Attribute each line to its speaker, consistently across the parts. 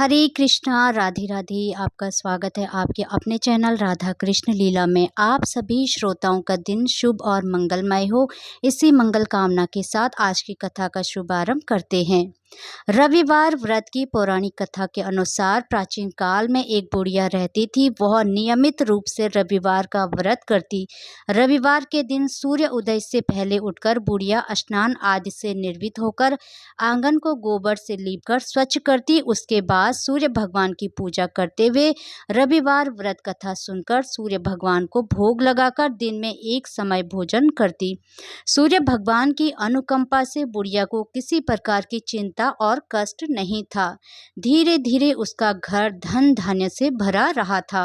Speaker 1: हरे कृष्णा, राधे राधे। आपका स्वागत है आपके अपने चैनल राधा कृष्ण लीला में। आप सभी श्रोताओं का दिन शुभ और मंगलमय हो, इसी मंगल कामना के साथ आज की कथा का शुभारंभ करते हैं। रविवार व्रत की पौराणिक कथा के अनुसार प्राचीन काल में एक बुढ़िया रहती थी। वह नियमित रूप से रविवार का व्रत करती। रविवार के दिन सूर्य उदय से पहले उठकर बुढ़िया स्नान आदि से निर्वित होकर आंगन को गोबर से लीपकर स्वच्छ करती। उसके बाद सूर्य भगवान की पूजा करते हुए रविवार व्रत कथा सुनकर सूर्य भगवान को भोग लगाकर दिन में एक समय भोजन करती। सूर्य भगवान की अनुकंपा से बुढ़िया को किसी प्रकार की चिंता और कष्ट नहीं था। धीरे धीरे उसका घर धन धान्य से भरा रहा था।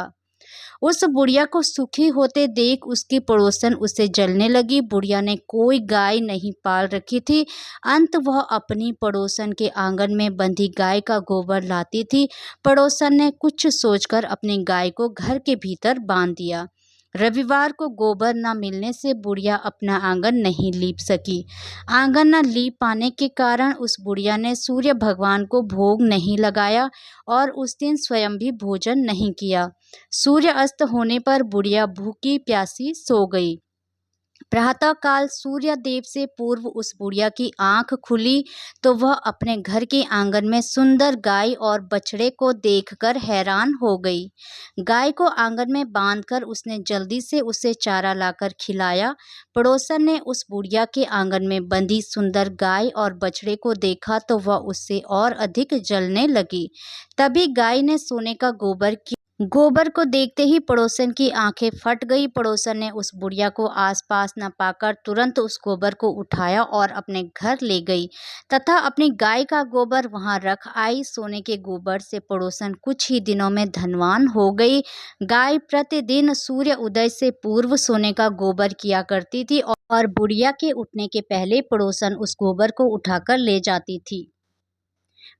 Speaker 1: उस बुढ़िया को सुखी होते देख उसकी पड़ोसन उसे जलने लगी। बुढ़िया ने कोई गाय नहीं पाल रखी थी। अंत वह अपनी पड़ोसन के आंगन में बंधी गाय का गोबर लाती थी। पड़ोसन ने कुछ सोचकर अपनी गाय को घर के भीतर बांध दिया। रविवार को गोबर न मिलने से बुढ़िया अपना आंगन नहीं लीप सकी। आंगन न लीप पाने के कारण उस बुढ़िया ने सूर्य भगवान को भोग नहीं लगाया और उस दिन स्वयं भी भोजन नहीं किया। सूर्य अस्त होने पर बुढ़िया भूखी प्यासी सो गई। प्रातः काल सूर्य देव से पूर्व उस बुढ़िया की आंख खुली तो वह अपने घर के आंगन में सुंदर गाय और बछड़े को देखकर हैरान हो गई। गाय को आंगन में बांधकर उसने जल्दी से उसे चारा लाकर खिलाया। पड़ोसन ने उस बुढ़िया के आंगन में बंधी सुंदर गाय और बछड़े को देखा तो वह उससे और अधिक जलने लगी। तभी गाय ने सोने का गोबर को देखते ही पड़ोसन की आंखें फट गई। पड़ोसन ने उस बुढ़िया को आसपास न पाकर तुरंत उस गोबर को उठाया और अपने घर ले गई तथा अपनी गाय का गोबर वहां रख आई। सोने के गोबर से पड़ोसन कुछ ही दिनों में धनवान हो गई। गाय प्रतिदिन सूर्य उदय से पूर्व सोने का गोबर किया करती थी और बुढ़िया के उठने के पहले पड़ोसन उस गोबर को उठाकर ले जाती थी।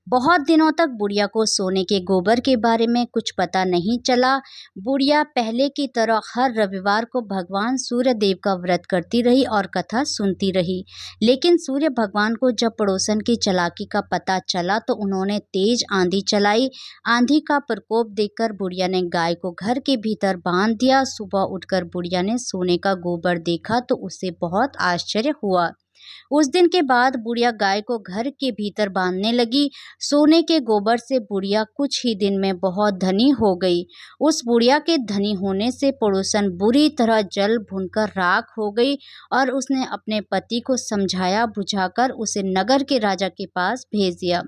Speaker 1: बहुत दिनों तक बुढ़िया को सोने के गोबर के बारे में कुछ पता नहीं चला। बुढ़िया पहले की तरह हर रविवार को भगवान सूर्य देव का व्रत करती रही और कथा सुनती रही। लेकिन सूर्य भगवान को जब पड़ोसन की चालाकी का पता चला तो उन्होंने तेज आंधी चलाई। आंधी का प्रकोप देखकर बुढ़िया ने गाय को घर के भीतर बांध दिया। सुबह उठकर बुढ़िया ने सोने का गोबर देखा तो उसे बहुत आश्चर्य हुआ। उस दिन के बाद बुढ़िया गाय को घर के भीतर बांधने लगी। सोने के गोबर से बुढ़िया कुछ ही दिन में बहुत धनी हो गई। उस बुढ़िया के धनी होने से पड़ोसन बुरी तरह जल भुनकर राख हो गई और उसने अपने पति को समझाया बुझाकर उसे नगर के राजा के पास भेज दिया।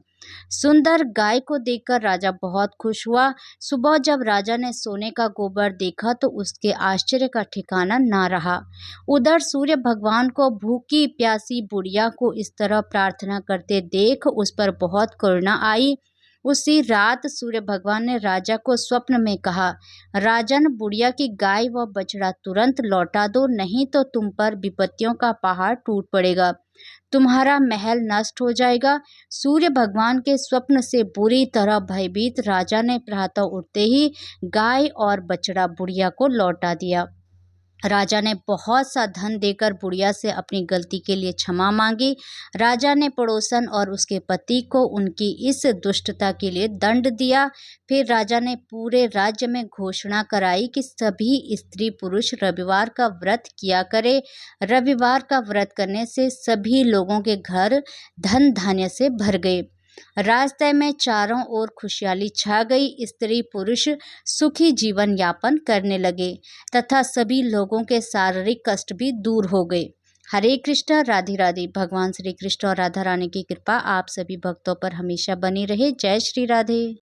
Speaker 1: सुंदर गाय को देखकर राजा बहुत खुश हुआ। सुबह जब राजा ने सोने का गोबर देखा तो उसके आश्चर्य का ठिकाना ना रहा। उधर सूर्य भगवान को भूखी प्यासी बुढ़िया को इस तरह प्रार्थना करते देख उस पर बहुत करुणा आई। उसी रात सूर्य भगवान ने राजा को स्वप्न में कहा, राजन, बुढ़िया की गाय व बछड़ा तुरंत लौटा दो, नहीं तो तुम पर विपत्तियों का पहाड़ टूट पड़ेगा, तुम्हारा महल नष्ट हो जाएगा। सूर्य भगवान के स्वप्न से बुरी तरह भयभीत राजा ने प्रातः उठते ही गाय और बछड़ा बुढ़िया को लौटा दिया। राजा ने बहुत सा धन देकर बुढ़िया से अपनी गलती के लिए क्षमा मांगी। राजा ने पड़ोसन और उसके पति को उनकी इस दुष्टता के लिए दंड दिया। फिर राजा ने पूरे राज्य में घोषणा कराई कि सभी स्त्री पुरुष रविवार का व्रत किया करे। रविवार का व्रत करने से सभी लोगों के घर धन धान्य से भर गए। रास्ते में चारों ओर खुशहाली छा गई। स्त्री पुरुष सुखी जीवन यापन करने लगे तथा सभी लोगों के शारीरिक कष्ट भी दूर हो गए। हरे कृष्ण, राधे राधे। भगवान श्री कृष्ण और राधा रानी की कृपा आप सभी भक्तों पर हमेशा बनी रहे। जय श्री राधे।